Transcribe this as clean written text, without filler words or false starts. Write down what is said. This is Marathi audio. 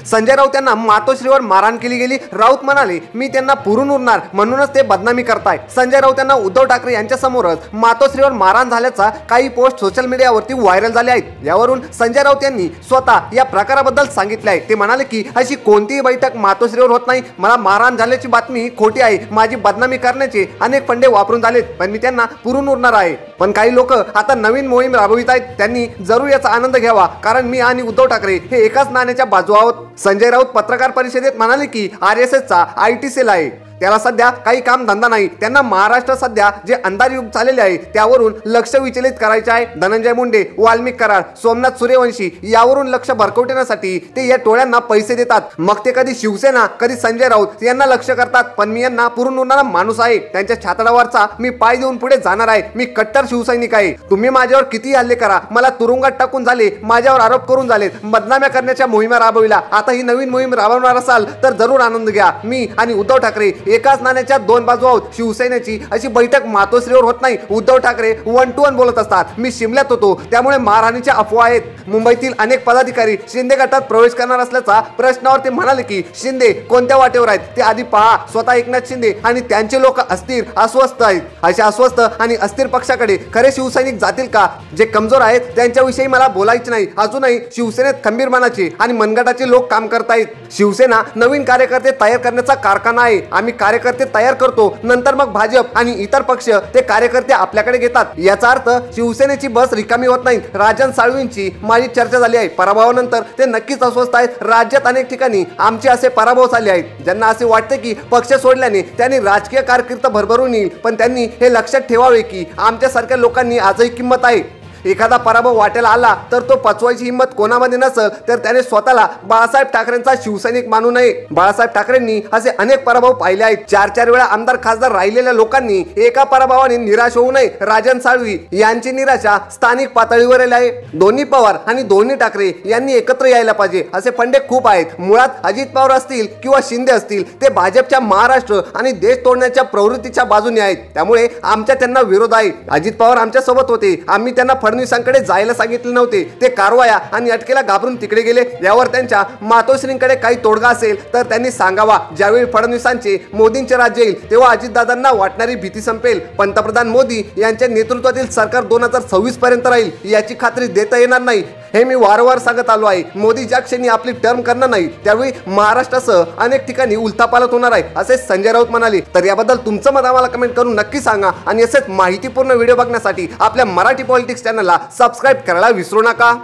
संजय राऊत यांना मातोश्रीवर मारहाण केली गेली। राऊत म्हणाले, मी त्यांना पुरून उरणार म्हणूनच ते बदनामी करताय। संजय राऊत यांना उद्धव ठाकरे यांच्या समोरच मातोश्रीवर मारहाण झाल्याचा काही पोस्ट सोशल मीडियावरती व्हायरल झाले आहेत। यावरून संजय राऊत यांनी स्वतः या प्रकाराबद्दल सांगितले आहे। ते म्हणाले की अशी कोणतीही बैठक मातोश्रीवर होत नाही, मला मारहाण झाल्याची बातमी खोटी आहे, माझी बदनामी करण्याचे अनेक फंडे वापरून झालेत, पण मी त्यांना पुरून उरणार आहे। पण काही लोक आता नवीन मोहीम राबवित आहेत, त्यांनी जरूर याचा आनंद घ्यावा, कारण मी आणि उद्धव ठाकरे हे एकाच नाण्याच्या बाजू आहोत। संजय राऊत पत्रकार परिषदेत म्हणाले की RSSचा IT सेल आहे, त्याला सध्या काही काम धंदा नाही, त्यांना महाराष्ट्र सध्या जे अंधार युग चाललेले आहे त्यावरून लक्ष विचलित करायचे आहे। धनंजय मुंडे, वाल्मिक कराड, सोमनाथ सूर्यवंशी यावरून लक्ष भरकवण्यासाठी ते या टोळ्यांना पैसे देतात। मग ते कधी शिवसेना कधी संजय राऊत यांना लक्ष करतात, पण मी यांना पुरून उरणारा माणूस आहे, त्यांच्या छातडावरचा मी पाय देऊन पुढे जाणार आहे। मी कट्टर शिवसैनिक आहे, तुम्ही माझ्यावर किती हल्ले करा, मला तुरुंगात टाकून झाले, माझ्यावर आरोप करून झालेत, बदनाम्या करण्याच्या मोहिमा राबविला, आता ही नवीन मोहीम राबवणार असाल तर जरूर आनंद घ्या। मी आणि उद्धव ठाकरे एकाच नाण्याच्या दोन बाजू आहोत। शिवसेनेची अशी बैठक मातोश्रीवर होत नाही, उद्धव ठाकरे 1 to 1 बोलत असतात, मी शिमल्यात होतो त्यामुळे मारहाणीच्या अफवा आहेत। मुंबईतील अनेक पदाधिकारी शिंदे गटात प्रवेश करणार असल्याचा प्रश्नावर ते म्हणाले की शिंदे कोणत्या वाटेवर आहेत ते आधी पहा। स्वतः एकनाथ शिंदे आणि त्यांचे लोक अस्थिर अस्वस्थ आहेत, अशा अस्वस्थ आणि अस्थिर पक्षाकडे खरे शिवसैनिक जातील का? जे कमजोर आहेत त्यांच्याविषयी मला बोलायचे नाही, अजूनही शिवसेनेत खंबीरपणाचे आणि मनगटाचे लोक काम करतायत। शिवसेना नवीन कार्यकर्ते तयार करण्याचा कारखाना आहे, आम्ही कार्यकर्ते तयार करतो, नंतर मग भाजप आणि इतर पक्ष ते कार्यकर्ते आपल्याकडे घेतात। याचा अर्थ शिवसेनेची बस रिकामी होत नाही। राजन साळवींची माझी चर्चा झाली आहे, पराभवानंतर ते नक्कीच अस्वस्थ आहेत। राज्यात अनेक ठिकाणी आमचे असे पराभव झाले आहेत, ज्यांना असे वाटते की पक्ष सोडल्याने त्यांनी राजकीय कारकीर्द भरभरून येईल, पण त्यांनी हे लक्षात ठेवावे की आमच्यासारख्या लोकांनी आजही किंमत आहे। एखादा पराभव वाटेला आला तर तो पचवायची हिंमत कोणामध्ये नसेल तर त्याने स्वतःला बाळासाहेब ठाकरेंचा शिवसैनिक मानू नये। बाळासाहेब ठाकरेंनी असे अनेक पराभव पाहिले आहेत। 4 वेळा आमदार खासदार राहिलेल्या लोकांनी एका पराभवाने निराश होऊ नये। राजन साळवी यांची निराशा स्थानिक पातळीवर आहे। दोन्ही पवार आणि दोन्ही ठाकरे यांनी एकत्र यायला पाहिजे, असे फंडे खूप आहेत। मुळात अजित पवार असतील किंवा शिंदे असतील ते भाजपच्या महाराष्ट्र आणि देश तोडण्याच्या प्रवृत्तीच्या बाजूने आहेत, त्यामुळे आमच्या त्यांना विरोध आहे। अजित पवार आमच्या सोबत होते, आम्ही त्यांना फडणवीसांकडे जायला सांगितले नव्हते, ते कारवाया आणि अटकेला घाबरून तिकडे गेले। यावर त्यांच्या मातोश्रींकडे काही तोडगा असेल तर त्यांनी सांगावा। ज्यावेळी फडणवीसांचे मोदींचे राज्य येईल तेव्हा अजितदादांना वाटणारी भीती संपेल। पंतप्रधान मोदी यांच्या नेतृत्वातील सरकार 2026 पर्यंत राहील याची खात्री देता येणार नाही, हे मी वारंवार सांगत आलो आहे। मोदी ज्या क्षणी आपली टर्म करणार नाही त्यावेळी महाराष्ट्रासह अनेक ठिकाणी उलथापालथ होणार आहे, असे संजय राऊत म्हणाले। तर याबद्दल तुमचं मत आम्हाला कमेंट करून नक्की सांगा आणि असेच माहितीपूर्ण व्हिडिओ बघण्यासाठी आपल्या मराठी पॉलिटिक्स चॅनलला सबस्क्राइब करायला विसरू नका।